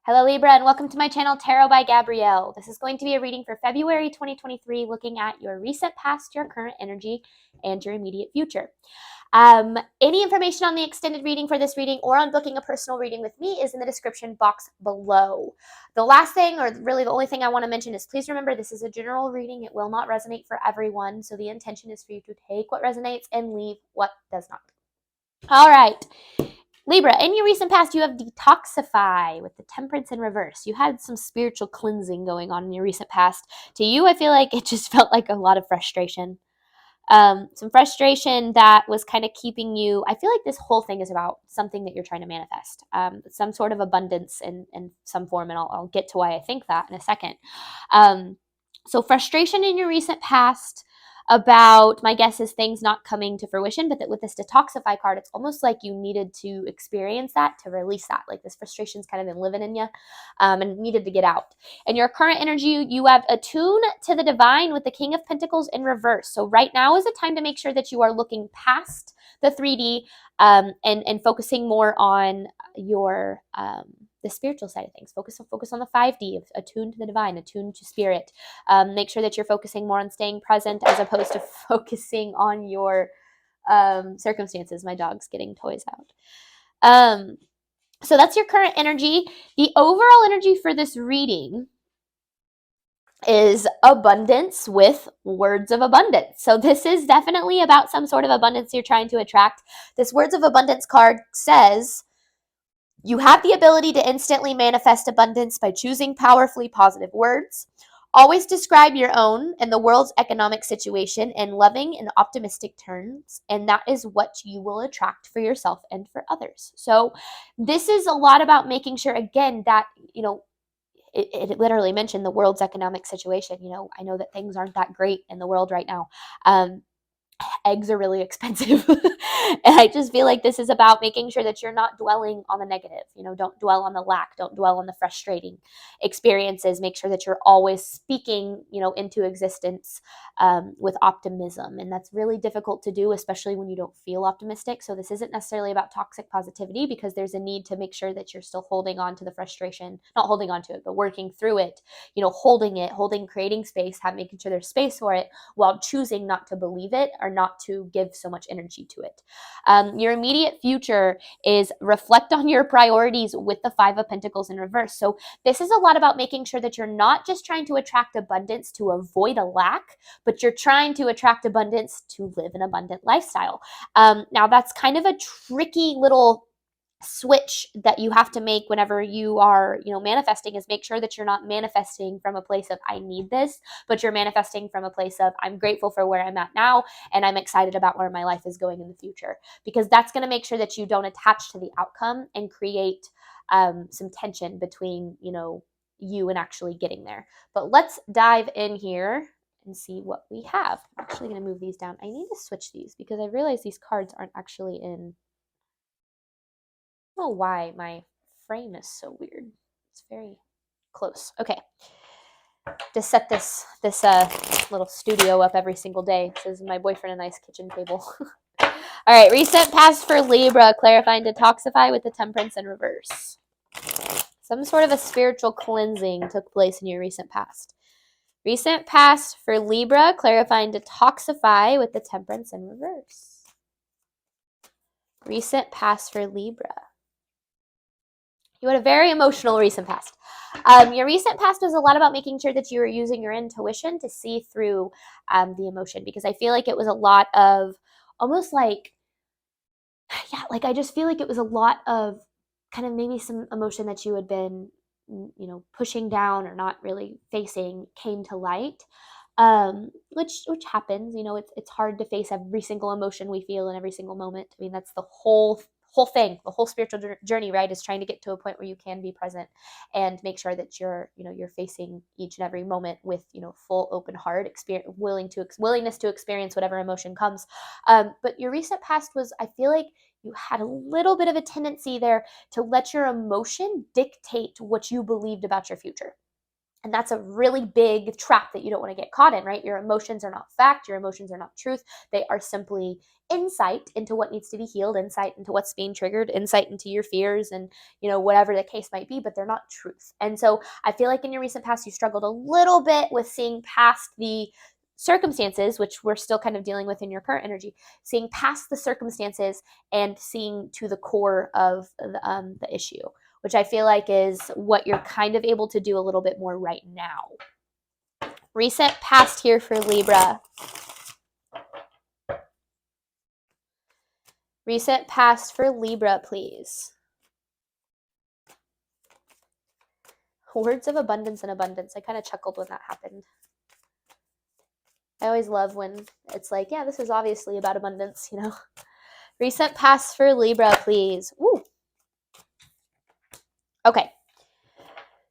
Hello Libra and welcome to my channel Tarot by Gabrielle. This is going to be a reading for February 2023 looking at your recent past, your current energy, and your immediate future. Any information on the extended reading for this reading or on booking a personal reading with me is in the description box below. The last thing, or really the only thing I want to mention is please remember this is a general reading. It will not resonate for everyone, so the intention is for you to take what resonates and leave what does not. All right. Libra, in your recent past, you have detoxify with the temperance in reverse. You had some spiritual cleansing going on in your recent past. To you, I feel like it just felt like a lot of frustration. Some frustration that was kind of keeping you. I feel like this whole thing is about something that you're trying to manifest, some sort of abundance in some form, and I'll get to why I think that in a second. So frustration in your recent past about, my guess is things not coming to fruition, but that with this detoxify card, it's almost like you needed to experience that to release that. Like this frustration's kind of been living in you and needed to get out. In your current energy, you have attuned to the divine with the King of Pentacles in reverse. So right now is a time to make sure that you are looking past the 3D and focusing more on your the spiritual side of things. Focus on the 5D of attuned to the divine, attuned to spirit. Make sure that you're focusing more on staying present as opposed to focusing on your circumstances. My dog's getting toys out. So that's your current energy. The overall energy for this reading is abundance with words of abundance. So this is definitely about some sort of abundance you're trying to attract. This words of abundance card says, you have the ability to instantly manifest abundance by choosing powerfully positive words. Always describe your own and the world's economic situation in loving and optimistic terms, and that is what you will attract for yourself and for others. So this is a lot about making sure, again, that, it literally mentioned the world's economic situation. I know that things aren't that great in the world right now. Eggs are really expensive. And I just feel like this is about making sure that you're not dwelling on the negative. Don't dwell on the lack. Don't dwell on the frustrating experiences. Make sure that you're always speaking, into existence with optimism. And that's really difficult to do, especially when you don't feel optimistic. So this isn't necessarily about toxic positivity, because there's a need to make sure that you're still holding on to the frustration, not holding on to it, but working through it, creating space, making sure there's space for it while choosing not to believe it or not to give so much energy to it. Your immediate future is reflect on your priorities with the 5 of Pentacles in reverse. So this is a lot about making sure that you're not just trying to attract abundance to avoid a lack, but you're trying to attract abundance to live an abundant lifestyle. Now that's kind of a tricky little switch that you have to make whenever you are, manifesting, is make sure that you're not manifesting from a place of I need this, but you're manifesting from a place of I'm grateful for where I'm at now and I'm excited about where my life is going in the future, because that's going to make sure that you don't attach to the outcome and create some tension between, you and actually getting there. But let's dive in here and see what we have. I'm actually going to move these down. I need to switch these because I realize these cards aren't actually in. I don't know why my frame is so weird. It's very close. Okay. Just set this little studio up every single day. This is my boyfriend a nice kitchen table. All right. Recent past for Libra. Clarify and detoxify with the temperance in reverse. Some sort of a spiritual cleansing took place in your recent past. Recent past for Libra. Clarify and detoxify with the temperance in reverse. Recent past for Libra. You had a very emotional recent past. Your recent past was a lot about making sure that you were using your intuition to see through the emotion, because I feel like it was a lot of almost like, I just feel like it was a lot of kind of maybe some emotion that you had been, pushing down or not really facing came to light. Which happens. It's hard to face every single emotion we feel in every single moment. I mean, that's the whole thing, the whole spiritual journey, right, is trying to get to a point where you can be present and make sure that you're facing each and every moment with full open heart, willingness to experience whatever emotion comes. But your recent past was, I feel like you had a little bit of a tendency there to let your emotion dictate what you believed about your future. And that's a really big trap that you don't want to get caught in, right? Your emotions are not fact. Your emotions are not truth. They are simply insight into what needs to be healed, insight into what's being triggered, insight into your fears and, whatever the case might be, but they're not truth. And so I feel like in your recent past, you struggled a little bit with seeing past the circumstances, which we're still kind of dealing with in your current energy, seeing past the circumstances and seeing to the core of the issue, which I feel like is what you're kind of able to do a little bit more right now. Recent past here for Libra. Recent past for Libra, please. Words of abundance and abundance. I kind of chuckled when that happened. I always love when it's like, yeah, this is obviously about abundance, Recent past for Libra, please. Woo. Okay.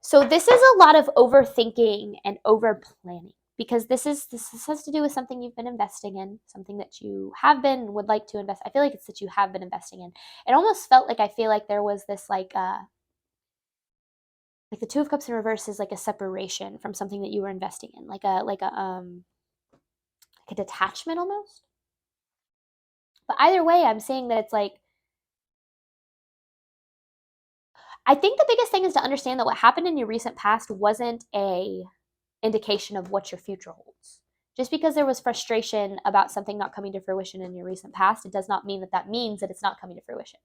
So this is a lot of overthinking and over planning, because this has to do with something you've been investing in, something that you have been, would like to invest. I feel like it's that you have been investing in. It almost felt like, I feel like there was this like the Two of Cups in reverse is like a separation from something that you were investing in, like a detachment almost. But either way, I'm saying that it's like, I think the biggest thing is to understand that what happened in your recent past wasn't a indication of what your future holds. Just because there was frustration about something not coming to fruition in your recent past, it does not mean that that means that it's not coming to fruition.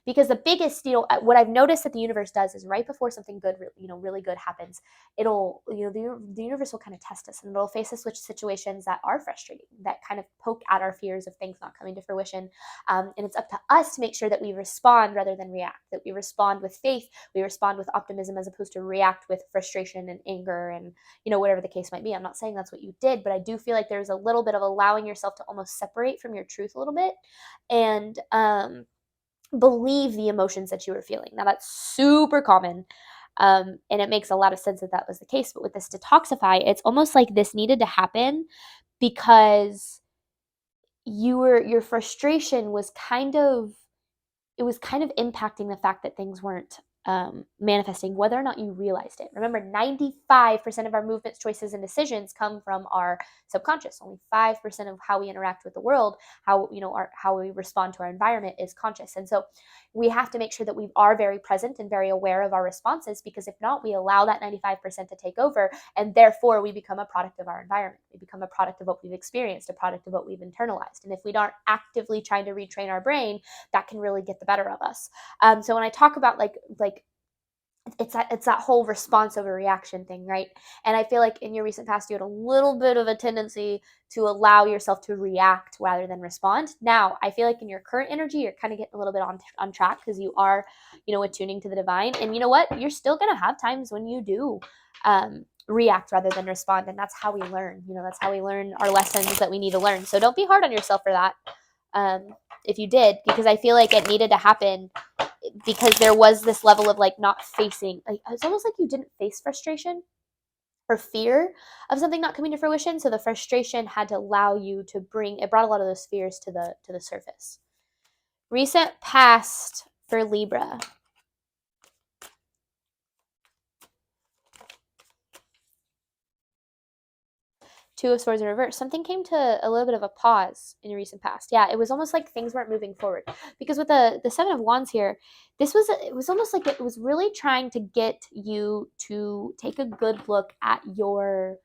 Because the biggest, what I've noticed that the universe does is right before something good, really good happens, it'll, the universe will kind of test us, and it'll face us with situations that are frustrating, that kind of poke at our fears of things not coming to fruition. And it's up to us to make sure that we respond rather than react, that we respond with faith, we respond with optimism, as opposed to react with frustration and anger and, whatever the case might be. I'm not saying that's what you did, but I do feel like there's a little bit of allowing yourself to almost separate from your truth a little bit, and, believe the emotions that you were feeling. Now that's super common. And it makes a lot of sense that that was the case. But with this detoxify, it's almost like this needed to happen because your frustration was it was kind of impacting the fact that things weren't manifesting, whether or not you realized it. Remember, 95% of our movements, choices, and decisions come from our subconscious. Only 5% of how we interact with the world, how we respond to our environment, is conscious. And so we have to make sure that we are very present and very aware of our responses, because if not, we allow that 95% to take over, and therefore we become a product of our environment. We become a product of what we've experienced, a product of what we've internalized. And if we aren't actively trying to retrain our brain, that can really get the better of us. So when I talk about like it's that whole response over reaction thing, right? And I feel like in your recent past, you had a little bit of a tendency to allow yourself to react rather than respond. Now, I feel like in your current energy, you're kind of getting a little bit on track, because you are, attuning to the divine. And you know what? You're still going to have times when you do react rather than respond. And that's how we learn. That's how we learn our lessons that we need to learn. So don't be hard on yourself for that. If you did, because I feel like it needed to happen, because there was this level of like not facing, like it's almost like you didn't face frustration or fear of something not coming to fruition. So the frustration had to allow you to it brought a lot of those fears to the surface. Recent past for Libra. Two of Swords in reverse. Something came to a little bit of a pause in your recent past. Yeah, it was almost like things weren't moving forward. Because with the Seven of Wands here, it was almost like it was really trying to get you to take a good look at your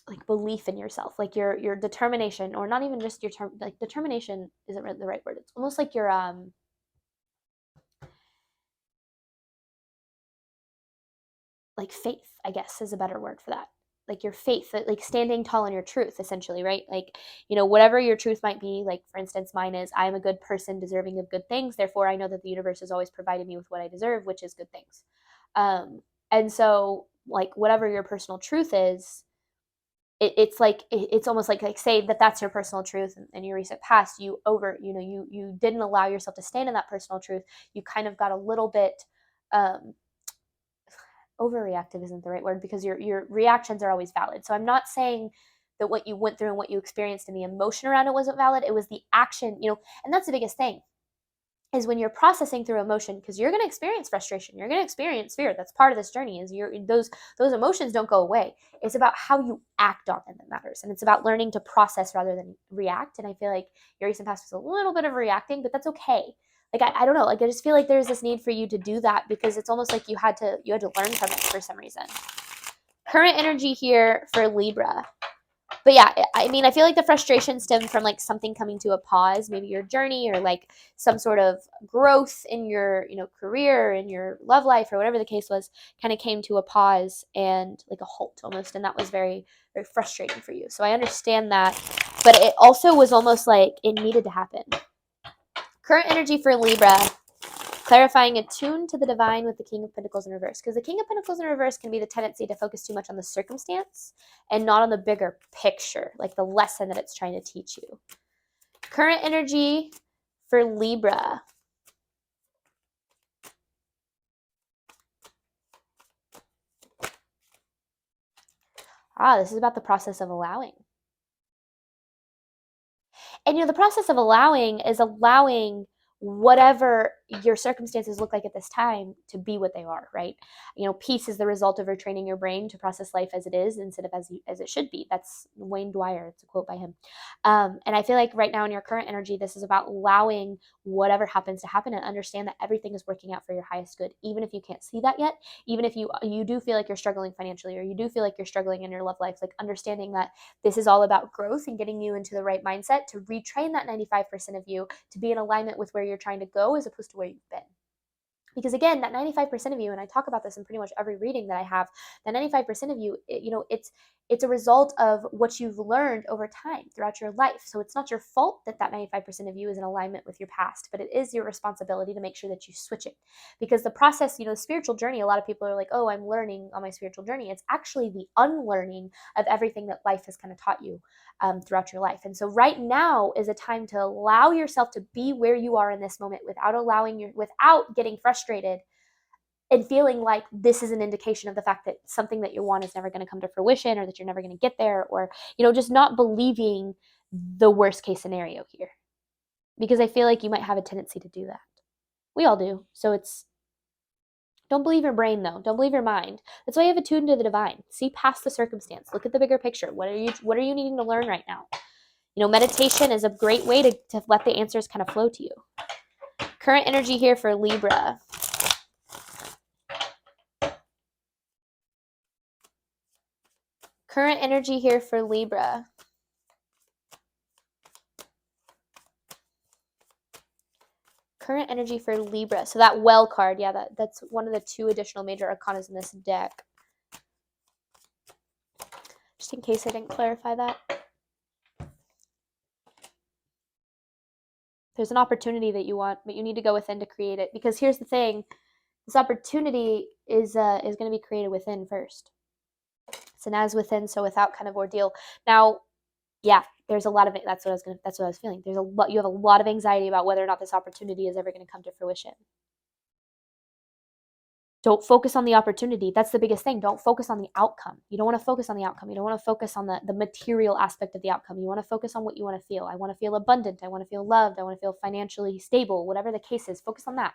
like belief in yourself, like your determination, or not even just like determination isn't really the right word. It's almost like your like faith, I guess, is a better word for that. Like your faith, like standing tall in your truth, essentially, right? Like, whatever your truth might be. Like, for instance, mine is, I'm a good person deserving of good things. Therefore, I know that the universe has always provided me with what I deserve, which is good things. And so, like, whatever your personal truth is, it's almost like say that's your personal truth, and your recent past, you didn't allow yourself to stand in that personal truth. You kind of got a little bit overreactive isn't the right word, because your reactions are always valid. So I'm not saying that what you went through and what you experienced and the emotion around it wasn't valid. It was the action, and that's the biggest thing. is when you're processing through emotion, because you're going to experience frustration, you're going to experience fear. That's part of this journey. Is those emotions don't go away. It's about how you act on them that matters, and it's about learning to process rather than react. And I feel like your recent past was a little bit of reacting, but that's okay. Like I don't know, like I just feel like there's this need for you to do that, because it's almost like you had to learn from it for some reason. Current energy here for Libra. But yeah, I mean, I feel like the frustration stemmed from like something coming to a pause, maybe your journey, or like some sort of growth in your, career, in your love life, or whatever the case was, kind of came to a pause and like a halt almost. And that was very, very frustrating for you. So I understand that, but it also was almost like it needed to happen. Current energy for Libra. Clarifying, attuned to the divine with the King of Pentacles in reverse. Because the King of Pentacles in reverse can be the tendency to focus too much on the circumstance and not on the bigger picture, like the lesson that it's trying to teach you. Current energy for Libra. This is about the process of allowing. And the process of allowing is allowing whatever your circumstances look like at this time to be what they are, right? Peace is the result of retraining your brain to process life as it is instead of as it should be. That's Wayne Dwyer. It's a quote by him. And I feel like right now in your current energy, this is about allowing whatever happens to happen, and understand that everything is working out for your highest good, even if you can't see that yet, even if you do feel like you're struggling financially, or you do feel like you're struggling in your love life, like understanding that this is all about growth and getting you into the right mindset to retrain that 95% of you to be in alignment with where you're trying to go as opposed to where you've been. Because again, that 95% of you, and I talk about this in pretty much every reading that I have, that 95% of you, it's a result of what you've learned over time throughout your life. So it's not your fault that 95% of you is in alignment with your past, but it is your responsibility to make sure that you switch it. Because the process, the spiritual journey, a lot of people are like, oh, I'm learning on my spiritual journey. It's actually the unlearning of everything that life has kind of taught you throughout your life. And so right now is a time to allow yourself to be where you are in this moment without getting frustrated and feeling like this is an indication of the fact that something that you want is never going to come to fruition, or that you're never going to get there, or just not believing the worst case scenario here, because I feel like you might have a tendency to do that. We all do. So don't believe your brain, though. Don't believe your mind. That's why you have attuned to the divine. See past the circumstance. Look at the bigger picture. What are you needing to learn right now? Meditation is a great way to let the answers kind of flow to you. Current energy here for Libra. Current energy here for Libra. Current energy for Libra. So that Well card, yeah, that's one of the 2 additional major arcanas in this deck. Just in case I didn't clarify that. There's an opportunity that you want, but you need to go within to create it. Because here's the thing, this opportunity is going to be created within first. It's an as within, so without kind of ordeal. Now, yeah, there's a lot of it. That's what I was feeling. You have a lot of anxiety about whether or not this opportunity is ever going to come to fruition. Don't focus on the opportunity. That's the biggest thing. Don't focus on the outcome. You don't want to focus on the outcome. You don't want to focus on the material aspect of the outcome. You want to focus on what you want to feel. I want to feel abundant. I want to feel loved. I want to feel financially stable. Whatever the case is, focus on that.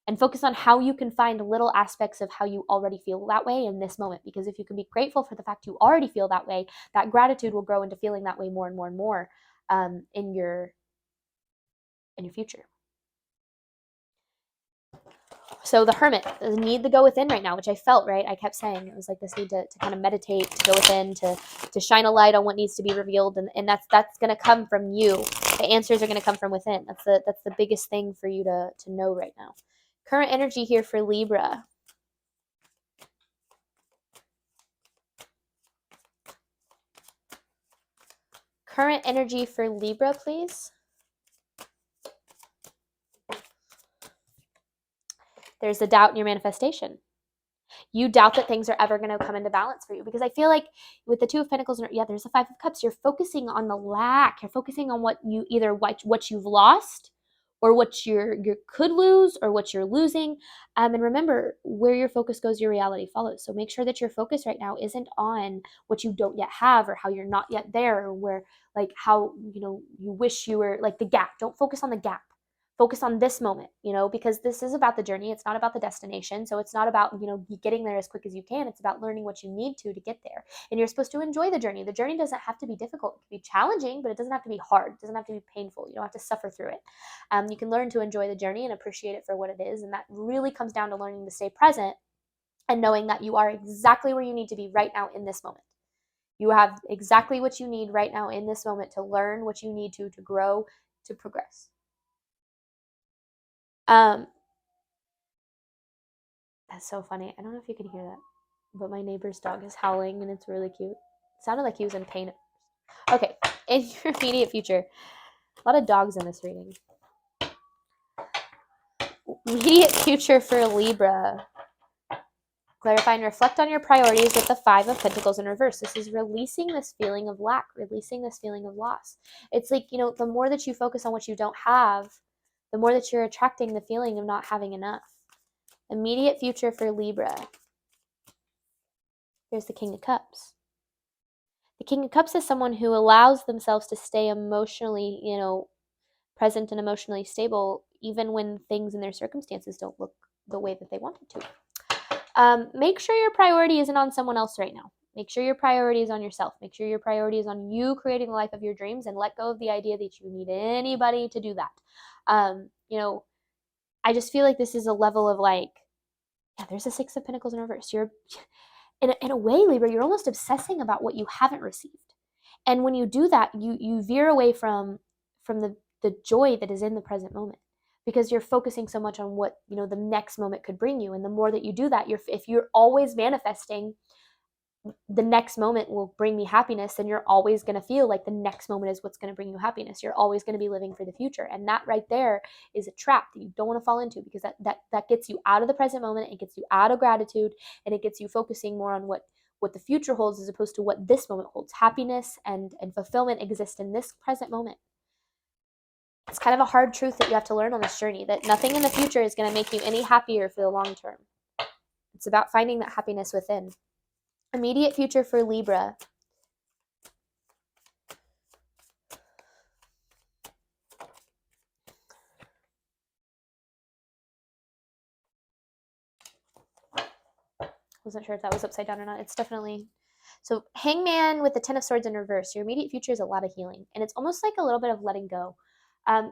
And focus on how you can find little aspects of how you already feel that way in this moment. Because if you can be grateful for the fact you already feel that way, that gratitude will grow into feeling that way more and more and more in your future. So the Hermit, the need to go within right now, which I felt, right? I kept saying it was like this need to kind of meditate, to go within, to shine a light on what needs to be revealed, and that's going to come from you. The answers are going to come from within. That's the biggest thing for you to know right now. Current energy here for Libra. Current energy for Libra, please. There's a doubt in your manifestation. You doubt that things are ever going to come into balance for you, because I feel like with the 2 of Pentacles, there's the 5 of Cups. You're focusing on the lack. You're focusing on what you've lost, or what you could lose, or what you're losing. And remember, where your focus goes, your reality follows. So make sure that your focus right now isn't on what you don't yet have, or how you're not yet there, or where, like, how you wish you were, like the gap. Don't focus on the gap. focus on this moment, because this is about the journey. It's not about the destination. So it's not about, getting there as quick as you can. It's about learning what you need to get there. And you're supposed to enjoy the journey. The journey doesn't have to be difficult. It can be challenging, but it doesn't have to be hard. It doesn't have to be painful. You don't have to suffer through it. You can learn to enjoy the journey and appreciate it for what it is. And that really comes down to learning to stay present and knowing that you are exactly where you need to be right now in this moment. You have exactly what you need right now in this moment to learn what you need to grow, to progress. That's so funny. I don't know if you can hear that, but my neighbor's dog is howling and it's really cute. It sounded like he was in pain. Okay, in your immediate future, a lot of dogs in this reading. Immediate future for Libra. Clarify and reflect on your priorities with the 5 of Pentacles in reverse. This is releasing this feeling of lack, releasing this feeling of loss. It's like, the more that you focus on what you don't have, the more that you're attracting the feeling of not having enough. Immediate future for Libra. Here's the King of Cups. The King of Cups is someone who allows themselves to stay emotionally, present and emotionally stable, even when things in their circumstances don't look the way that they want it to. Make sure your priority isn't on someone else right now. Make sure your priority is on yourself. Make sure your priority is on you creating the life of your dreams, and let go of the idea that you need anybody to do that. I just feel like this is a level of there's a 6 of Pentacles in reverse. You're in a way, Libra, you're almost obsessing about what you haven't received. And when you do that, you veer away from the joy that is in the present moment, because you're focusing so much on what the next moment could bring you. And the more that you do that, if you're always manifesting the next moment will bring me happiness, then you're always going to feel like the next moment is what's going to bring you happiness. You're always going to be living for the future, and that right there is a trap that you don't want to fall into, because that gets you out of the present moment. It gets you out of gratitude, and it gets you focusing more on what the future holds as opposed to what this moment holds. Happiness and fulfillment exist in this present moment. It's kind of a hard truth that you have to learn on this journey, that nothing in the future is going to make you any happier for the long term. It's about finding that happiness within. Immediate future for Libra. Wasn't sure if that was upside down or not. It's definitely... So Hangman with the 10 of Swords in reverse. Your immediate future is a lot of healing. And it's almost like a little bit of letting go.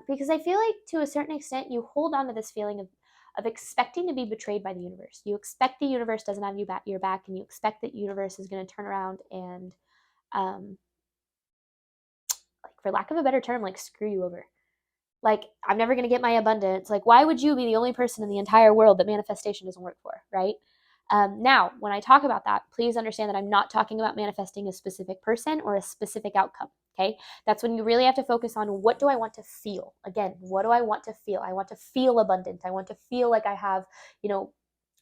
Because I feel like to a certain extent, you hold on to this feeling of expecting to be betrayed by the universe. You expect the universe doesn't have your back, and you expect that universe is going to turn around and, for lack of a better term, screw you over. I'm never going to get my abundance. Why would you be the only person in the entire world that manifestation doesn't work for, right? Now, when I talk about that, please understand that I'm not talking about manifesting a specific person or a specific outcome, okay? That's when you really have to focus on, what do I want to feel? Again, what do I want to feel? I want to feel abundant. I want to feel like I have,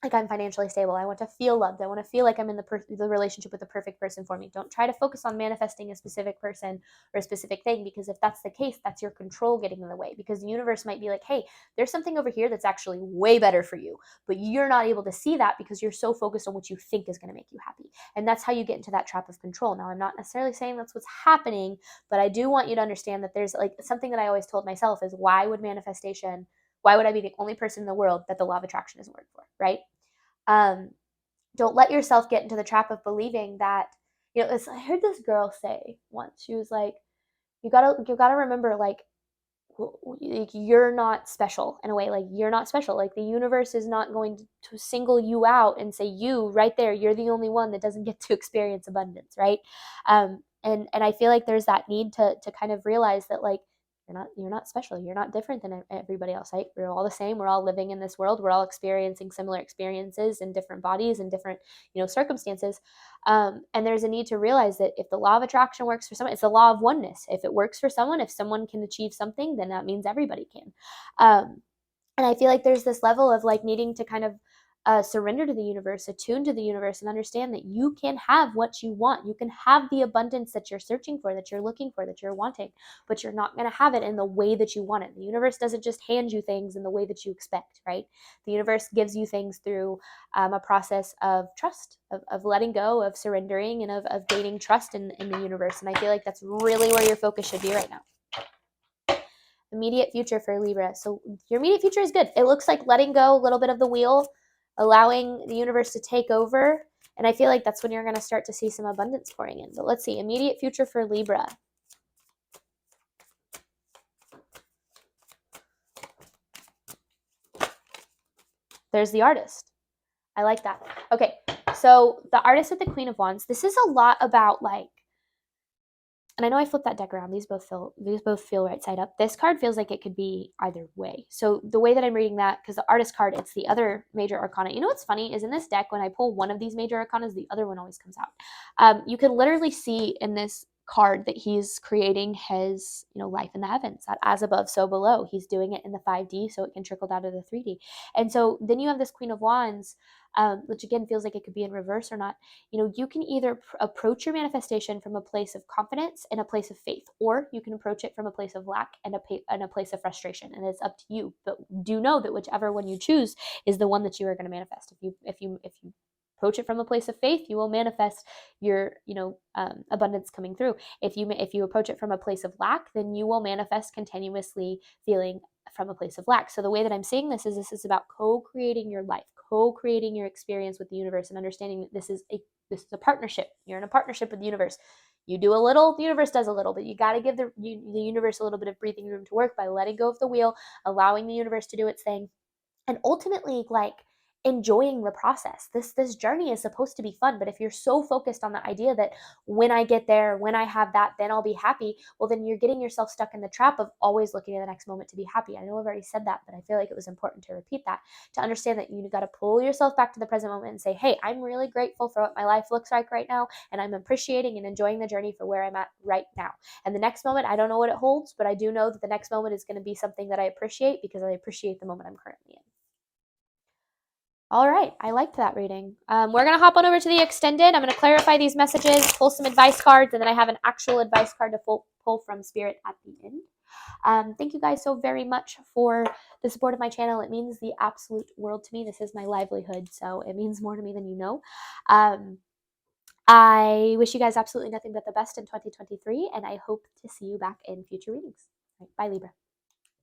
like I'm financially stable. I want to feel loved. I want to feel like I'm in the relationship with the perfect person for me. Don't try to focus on manifesting a specific person or a specific thing, because if that's the case, that's your control getting in the way, because the universe might be like, hey, there's something over here that's actually way better for you, but you're not able to see that because you're so focused on what you think is going to make you happy. And that's how you get into that trap of control. Now, I'm not necessarily saying that's what's happening, but I do want you to understand that there's something that I always told myself is, why would I be the only person in the world that the law of attraction doesn't work for, right? Don't let yourself get into the trap of believing that, I heard this girl say once, she was like, you gotta remember, you're not special in a way. You're not special. The universe is not going to single you out and say, you right there, you're the only one that doesn't get to experience abundance, right? And I feel like there's that need to kind of realize that, you're not special. You're not different than everybody else, right? We're all the same. We're all living in this world. We're all experiencing similar experiences in different bodies and different, circumstances. And there's a need to realize that if the law of attraction works for someone, it's the law of oneness. If it works for someone, if someone can achieve something, then that means everybody can. And I feel like there's this level of needing to kind of surrender to the universe, attune to the universe, and understand that you can have what you want. You can have the abundance that you're searching for, that you're looking for, that you're wanting, but you're not going to have it in the way that you want it. The universe doesn't just hand you things in the way that you expect, right? The universe gives you things through a process of trust, of letting go, of surrendering, and of gaining trust in the universe. And I feel like that's really where your focus should be right now. Immediate future for Libra. So your immediate future is good. It looks like letting go a little bit of the wheel, allowing the universe to take over. And I feel like that's when you're going to start to see some abundance pouring in. But let's see, immediate future for Libra. There's the Artist. I like that. Okay, so the Artist with the Queen of Wands. This is a lot about like, and I know I flipped that deck around. These both feel right side up. This card feels like it could be either way. So the way that I'm reading that, because the Artist card, it's the other major arcana. You know what's funny is in this deck, when I pull one of these major arcanas, the other one always comes out. You can literally see in this card that he's creating his, life in the heavens, that as above, so below. He's doing it in the 5D so it can trickle down to the 3D. And so then you have this Queen of Wands, which again feels like it could be in reverse or not. You can either approach your manifestation from a place of confidence and a place of faith, or you can approach it from a place of lack and a place of frustration, and it's up to you. But do know that whichever one you choose is the one that you are going to manifest. If you approach it from a place of faith, you will manifest your abundance coming through. If you approach it from a place of lack, then you will manifest continuously feeling from a place of lack. So the way that I'm seeing this is about co-creating your life, co-creating your experience with the universe, and understanding that this is a partnership. You're in a partnership with the universe. You do a little, the universe does a little, but you got to give the universe a little bit of breathing room to work by letting go of the wheel, allowing the universe to do its thing, and ultimately enjoying the process. This journey is supposed to be fun, but if you're so focused on the idea that when I get there, when I have that, then I'll be happy, well, then you're getting yourself stuck in the trap of always looking at the next moment to be happy. I know I've already said that, but I feel like it was important to repeat that, to understand that you got to pull yourself back to the present moment and say, hey, I'm really grateful for what my life looks like right now, and I'm appreciating and enjoying the journey for where I'm at right now. And the next moment, I don't know what it holds, but I do know that the next moment is going to be something that I appreciate, because I appreciate the moment I'm currently in. All right, I liked that reading. We're going to hop on over to the extended. I'm going to clarify these messages, pull some advice cards, and then I have an actual advice card to pull from Spirit at the end. Thank you guys so very much for the support of my channel. It means the absolute world to me. This is my livelihood, so it means more to me than you know. I wish you guys absolutely nothing but the best in 2023, and I hope to see you back in future readings. All right, bye, Libra.